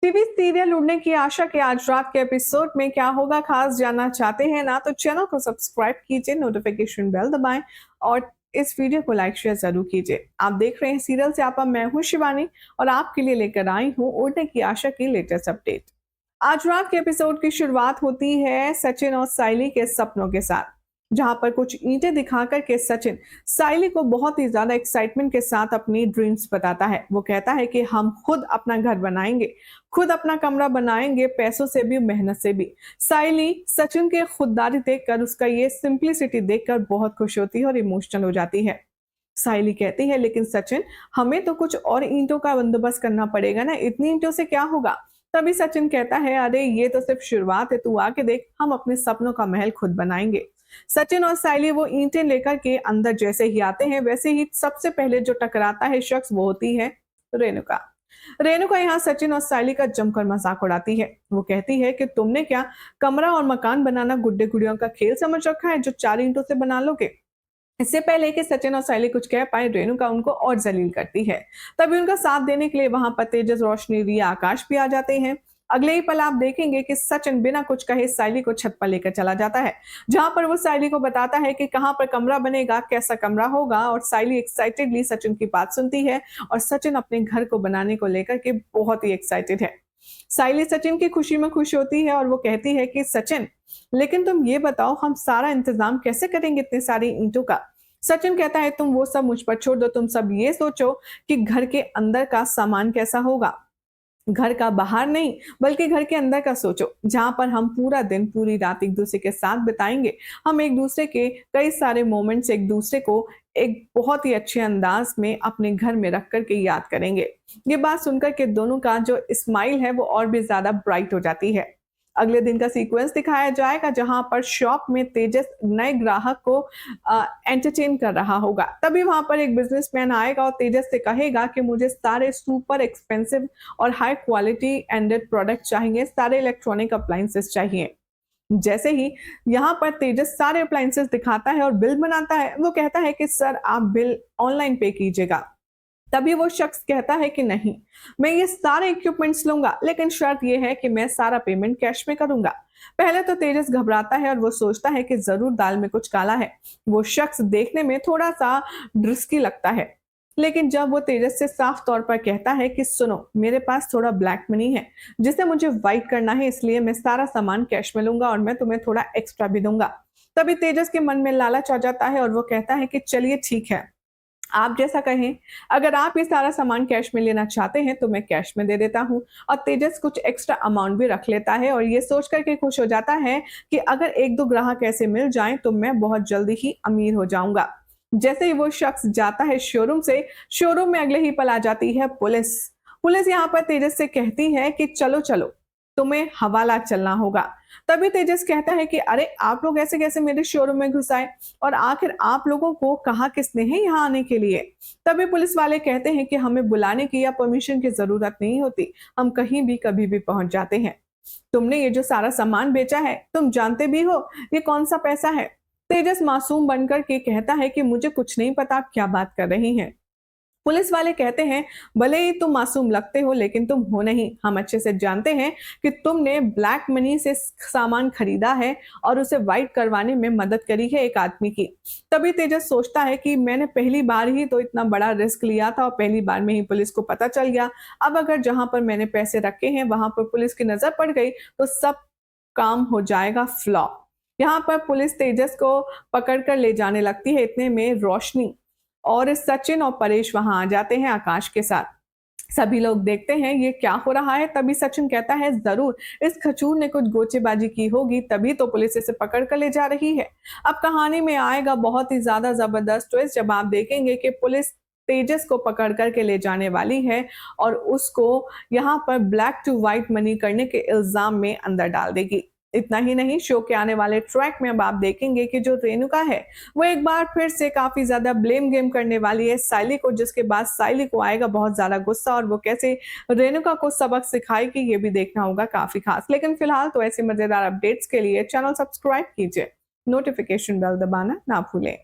TV serial उड़ने की आशा के आज रात के एपिसोड में क्या होगा खास जानना चाहते हैं ना, तो चैनल को सब्सक्राइब कीजिए, नोटिफिकेशन बेल दबाएं और इस वीडियो को लाइक शेयर जरूर कीजिए। आप देख रहे हैं सीरियल से आपा, मैं हूं शिवानी और आपके लिए लेकर आई हूं उड़ने की आशा की लेटेस्ट अपडेट। आज रात के एपिसोड की शुरुआत होती है सचिन और साइली के सपनों के साथ, जहां पर कुछ ईंटें दिखाकर के सचिन साइली को बहुत ही ज्यादा एक्साइटमेंट के साथ अपनी ड्रीम्स बताता है। वो कहता है कि हम खुद अपना घर बनाएंगे, खुद अपना कमरा बनाएंगे, पैसों से भी मेहनत से भी। साइली सचिन के खुददारी देखकर, उसका ये सिंप्लिसिटी देखकर बहुत खुश होती है और इमोशनल हो जाती है। साइली कहती है, लेकिन सचिन, हमें तो कुछ और ईंटों का बंदोबस्त करना पड़ेगा ना, इतनी ईंटों से क्या होगा। तभी सचिन कहता है, अरे ये तो सिर्फ शुरुआत है, तू आके देख, हम अपने सपनों का महल खुद बनाएंगे। सचिन और साइली वो ईंटें लेकर के अंदर जैसे ही आते हैं, वैसे ही सबसे पहले जो टकराता है शख्स, वो होती है रेणुका। रेणुका यहाँ सचिन और साइली का जमकर मजाक उड़ाती है। वो कहती है कि तुमने क्या कमरा और मकान बनाना गुड्डे गुड़ियों का खेल समझ रखा है, जो 4 ईंटों से बना लोगे। इससे पहले कि सचिन और साइली कुछ कह पाए, रेणुका उनको और जलील करती है। तभी उनका साथ देने के लिए वहां पर तेजस, रोशनी, रिया, आकाश भी आ जाते हैं। अगले ही पल आप देखेंगे कि सचिन बिना कुछ कहे साइली को छत पर लेकर चला जाता है, जहां पर वो साइली को बताता है कि कहां पर कमरा बनेगा, कैसा कमरा होगा। और साइली एक्साइटेडली सचिन की बात सुनती है और सचिन अपने घर को बनाने को लेकर के बहुत ही एक्साइटेड है। साइली सचिन की खुशी में खुश होती है और वो कहती है कि सचिन, लेकिन तुम ये बताओ, हम सारा इंतजाम कैसे करेंगे इतने सारी ईंटों का। सचिन कहता है, तुम वो सब मुझ पर छोड़ दो, तुम सब ये सोचो कि घर के अंदर का सामान कैसा होगा। घर का बाहर नहीं, बल्कि घर के अंदर का सोचो, जहां पर हम पूरा दिन पूरी रात एक दूसरे के साथ बिताएंगे। हम एक दूसरे के कई सारे मोमेंट्स एक दूसरे को एक बहुत ही अच्छे अंदाज में अपने घर में रख करके याद करेंगे। ये बात सुनकर के दोनों का जो स्माइल है वो और भी ज्यादा ब्राइट हो जाती है। अगले दिन का सीक्वेंस दिखाया जाएगा, जहां पर शॉप में तेजस नए ग्राहक को एंटरटेन कर रहा होगा। तभी वहां पर एक बिजनेसमैन आएगा और तेजस से कहेगा कि मुझे सारे सुपर एक्सपेंसिव और हाई क्वालिटी एंडेड प्रोडक्ट चाहिए, सारे इलेक्ट्रॉनिक अप्लायंसेस चाहिए। जैसे ही यहाँ पर तेजस सारे अप्लायंसेस दिखाता है और बिल बनाता है, वो कहता है कि सर, आप बिल ऑनलाइन पे कीजिएगा। तभी वो शख्स कहता है कि नहीं, मैं ये सारे इक्विपमेंट्स लूंगा, लेकिन शर्त ये है कि मैं सारा पेमेंट कैश में करूंगा। पहले तो तेजस घबराता है और वो सोचता है कि जरूर दाल में कुछ काला है। वो शख्स देखने में थोड़ा सा रिस्की लगता है, लेकिन जब वो तेजस से साफ तौर पर कहता है कि सुनो, मेरे पास थोड़ा ब्लैक मनी है जिसे मुझे वाइट करना है, इसलिए मैं सारा सामान कैश में लूंगा और मैं तुम्हें थोड़ा एक्स्ट्रा भी दूंगा। तभी तेजस के मन में लालच आ जाता है और वो कहता है कि चलिए ठीक है, आप जैसा कहें, अगर आप ये सारा सामान कैश में लेना चाहते हैं तो मैं कैश में दे देता हूँ। और तेजस कुछ एक्स्ट्रा अमाउंट भी रख लेता है और ये सोच करके खुश हो जाता है कि अगर 1-2 ग्राहक ऐसे मिल जाएं तो मैं बहुत जल्दी ही अमीर हो जाऊंगा। जैसे ही वो शख्स जाता है शोरूम से, शोरूम में अगले ही पल आ जाती है पुलिस। पुलिस यहाँ पर तेजस से कहती है कि चलो चलो, तुम्हें हवाला चलना होगा। तभी तेजस कहता है कि अरे, आप लोग ऐसे कैसे मेरे शोरूम में घुस आए, और आखिर आप लोगों को कहा किसने है यहाँ आने के लिए। तभी पुलिस वाले कहते हैं कि हमें बुलाने की या परमिशन की जरूरत नहीं होती, हम कहीं भी कभी भी पहुंच जाते हैं। तुमने ये जो सारा सामान बेचा है, तुम जानते भी हो ये कौन सा पैसा है। तेजस मासूम बनकर के कहता है कि मुझे कुछ नहीं पता, आप क्या बात कर रही हैं। पुलिस वाले कहते हैं, भले ही तुम मासूम लगते हो, लेकिन तुम हो नहीं। हम अच्छे से जानते हैं कि तुमने ब्लैक मनी से सामान खरीदा है और उसे वाइट करवाने में मदद करी है एक आदमी की। तभी तेजस सोचता है कि मैंने पहली बार ही तो इतना बड़ा रिस्क लिया था और पहली बार में ही पुलिस को पता चल गया। अब अगर जहां पर मैंने पैसे रखे हैं वहां पर पुलिस की नजर पड़ गई तो सब काम हो जाएगा फ्लॉप। यहाँ पर पुलिस तेजस को पकड़ कर ले जाने लगती है। इतने में रोशनी और सचिन और परेश वहां आ जाते हैं आकाश के साथ। सभी लोग देखते हैं ये क्या हो रहा है। तभी सचिन कहता है, जरूर इस खचूर ने कुछ गोचेबाजी की होगी, तभी तो पुलिस इसे पकड़ कर ले जा रही है। अब कहानी में आएगा बहुत ही ज्यादा जबरदस्त ट्विस्ट, जब आप देखेंगे कि पुलिस तेजस को पकड़ करके ले जाने वाली है और उसको यहाँ पर ब्लैक टू व्हाइट मनी करने के इल्जाम में अंदर डाल देगी। इतना ही नहीं, शो के आने वाले ट्रैक में अब आप देखेंगे कि जो रेणुका है वो एक बार फिर से काफी ज्यादा ब्लेम गेम करने वाली है साइली को, जिसके बाद साइली को आएगा बहुत ज्यादा गुस्सा और वो कैसे रेणुका को सबक सिखाएगी, ये भी देखना होगा काफी खास। लेकिन फिलहाल तो ऐसे मजेदार अपडेट्स के लिए चैनल सब्सक्राइब कीजिए, नोटिफिकेशन बेल दबाना ना भूलें।